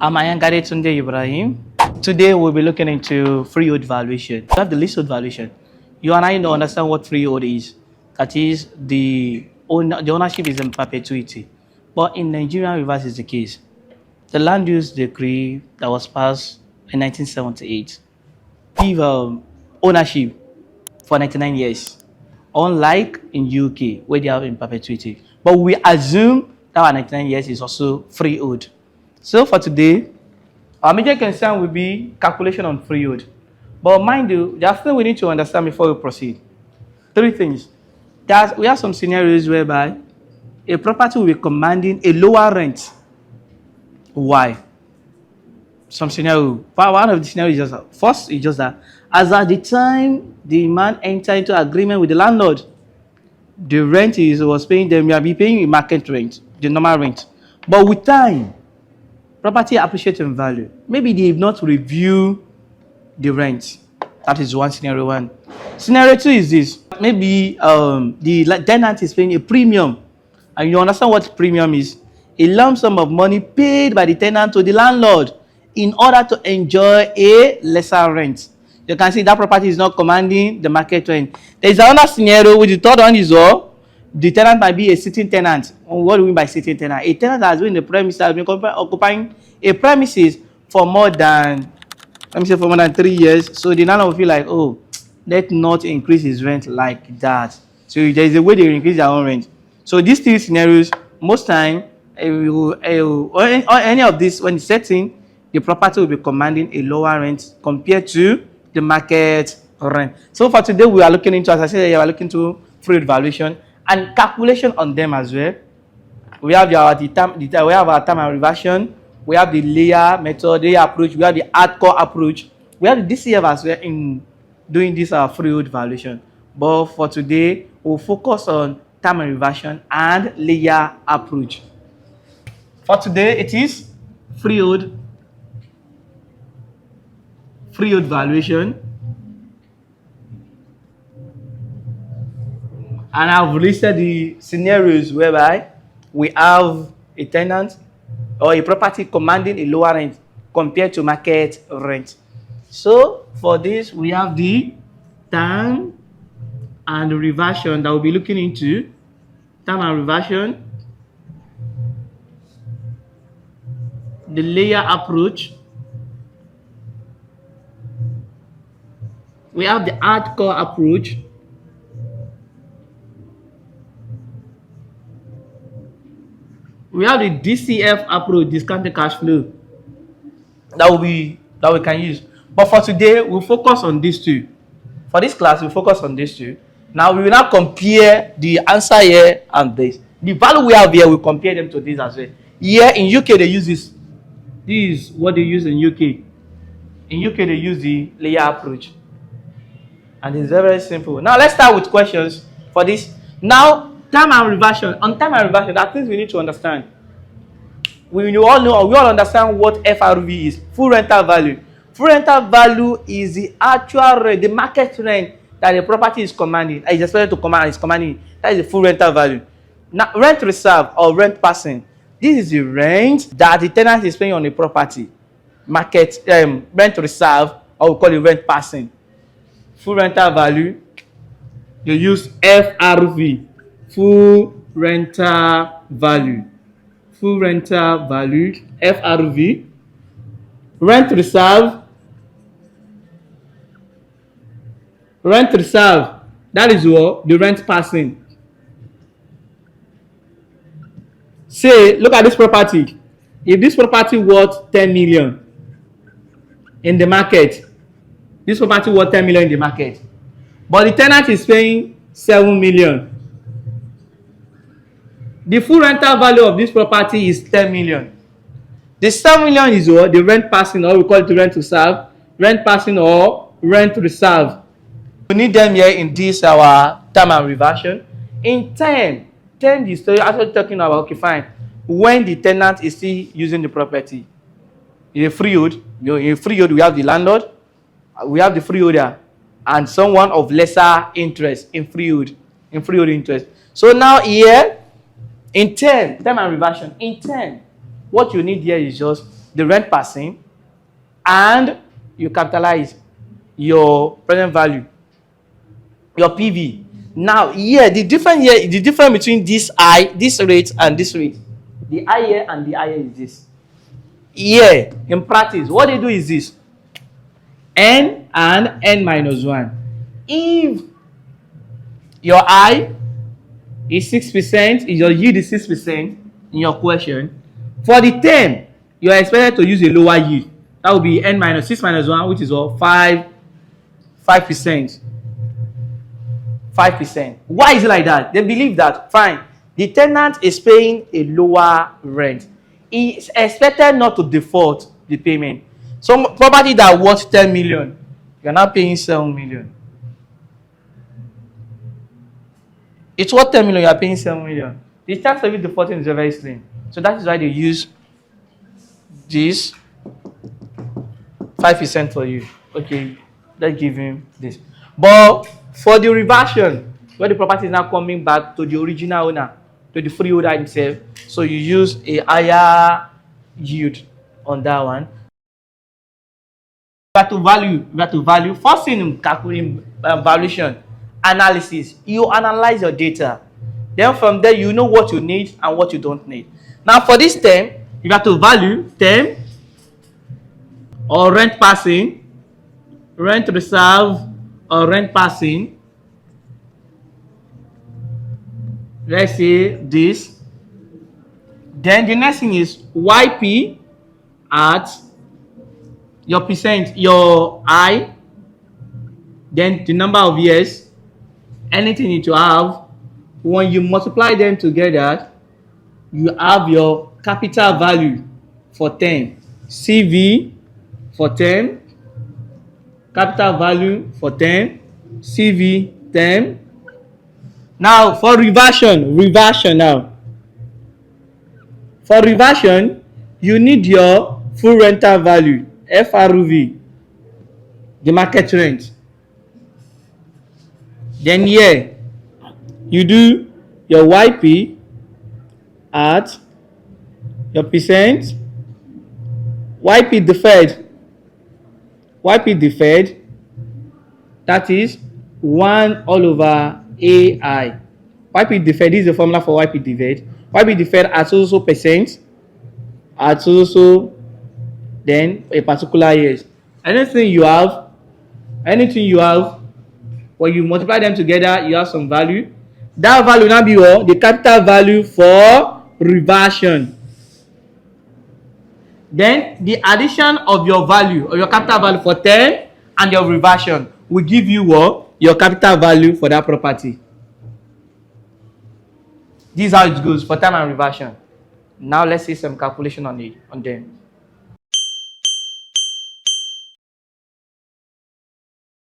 I'm Ayangade Tunde Ibrahim. Today we'll be looking into freehold valuation. We have the leasehold valuation. You and I know understand what freehold is. That is the ownership is in perpetuity. But in Nigerian reverse is the case. The land use decree that was passed in 1978 give ownership for 99 years, unlike in UK where they have in perpetuity. But we assume that our 99 years is also freehold. So for today, our major concern will be calculation on freehold. But mind you, there are things we need to understand before we proceed. Three things. We have some scenarios whereby a property will be commanding a lower rent. Why? Some scenario. One of the scenarios is just first is just that as at the time the man entered into agreement with the landlord, the rent was paying them, will be paying a market rent, the normal rent. But with time, property appreciates in value. Maybe they have not reviewed the rent. That is one scenario one. Scenario two is this. Maybe the tenant is paying a premium. And you understand what premium is? A lump sum of money paid by the tenant to the landlord in order to enjoy a lesser rent. You can see that property is not commanding the market rent. There is another scenario which the third one is the tenant might be a sitting tenant. What do we mean by sitting tenant? A tenant that has been in the premises, has been occupying a premises for more than, let me say, for more than 3 years. So the landlord will feel like, oh, let's not increase his rent like that. So there is a way they increase their own rent. So these three scenarios, most time, any of this, when it's setting, the property will be commanding a lower rent compared to the market rent. So for today, we are looking into, as I said, we are looking into freehold valuation and calculation on them as well. We have our term and reversion. We have the layer method, layer approach. We have the hardcore approach. We have the DCF as well in doing this freehold valuation. But for today, we'll focus on term and reversion and layer approach. For today, it is freehold valuation. And I've listed the scenarios whereby we have a tenant or a property commanding a lower rent compared to market rent. So for this, we have the term and reversion that we'll be looking into. Term and reversion, the layer approach, we have the hardcore approach, we have the DCF approach, discounted cash flow, that we can use. But for today, we'll focus on these two. For this class, we'll focus on these two. Now we will not compare the answer here and this. The value we have here, we'll compare them to this as well. Here in UK, they use this. This is what they use in UK. In UK, they use the layer approach. And it's very, very simple. Now let's start with questions for this. Now, term and reversion. On term and reversion, there are things we need to understand. We all know, we all understand what FRV is, full rental value. Full rental value is the actual rent, the market rent that the property is commanding, is expected to command, is commanding. That is the full rental value. Now, rent reserve or rent passing. This is the rent that the tenant is paying on the property. Market rent reserve, or we call it rent passing. Full rental value, you use FRV, full rental value. Full rental value, FRV. Rent reserve, that is what the rent passing. Say, look at this property. If this property worth 10 million in the market, this property worth 10 million in the market, but the tenant is paying 7 million. The full rental value of this property is 10 million. The 7 million is what? The rent passing, or we call it the rent reserve. Rent passing or rent reserve. We need them here in this our term and reversion. In 10 the story actually talking about, okay, fine, when the tenant is still using the property. In a freehold, we have the landlord, we have the freeholder, and someone of lesser interest in freehold interest. So now here, in term and reversion, in 10, what you need here is just the rent passing, and you capitalize your present value, your PV. Now, here the difference between this rate and this rate, the I here and the I here is this. Here in practice, what they do is this: n and n minus 1. If your I is 6%, if your yield is 6% in your question, for the term you are expected to use a lower yield. That will be n minus 6 minus 1, which is what? 5%. 5%. Why is it like that? They believe that, fine, the tenant is paying a lower rent. He is expected not to default the payment. Some property that worth 10 million, you're now paying 7 million. It's worth 10 million, you're paying 7 million. The chance of it defaulting is very slim. So that is why they use this 5% for you. Okay, let's give him this. But for the reversion, where the property is now coming back to the original owner, to the freeholder himself, so you use a higher yield on that one. You have to value. First thing in calculating valuation analysis, you analyze your data. Then from there, you know what you need and what you don't need. Now for this term, you have to value term or rent passing, rent reserve or rent passing. Let's say this. Then the next thing is YP at your percent, your I, then the number of years, anything you to have. When you multiply them together, you have your capital value for 10, CV for 10, capital value for 10, CV 10. Now for reversion now. For reversion, you need your full rental value, FRV, the market rent. Then here, you do your YP at your percent, YP deferred, that is 1 all over AI. YP deferred is the formula for YP deferred. YP deferred at also percent, at also then a particular years. Anything you have, when you multiply them together, you have some value. That value now be the capital value for reversion. Then the addition of your value, or your capital value for 10 and your reversion will give you your capital value for that property. This is how it goes for term and reversion. Now let's see some calculation on them.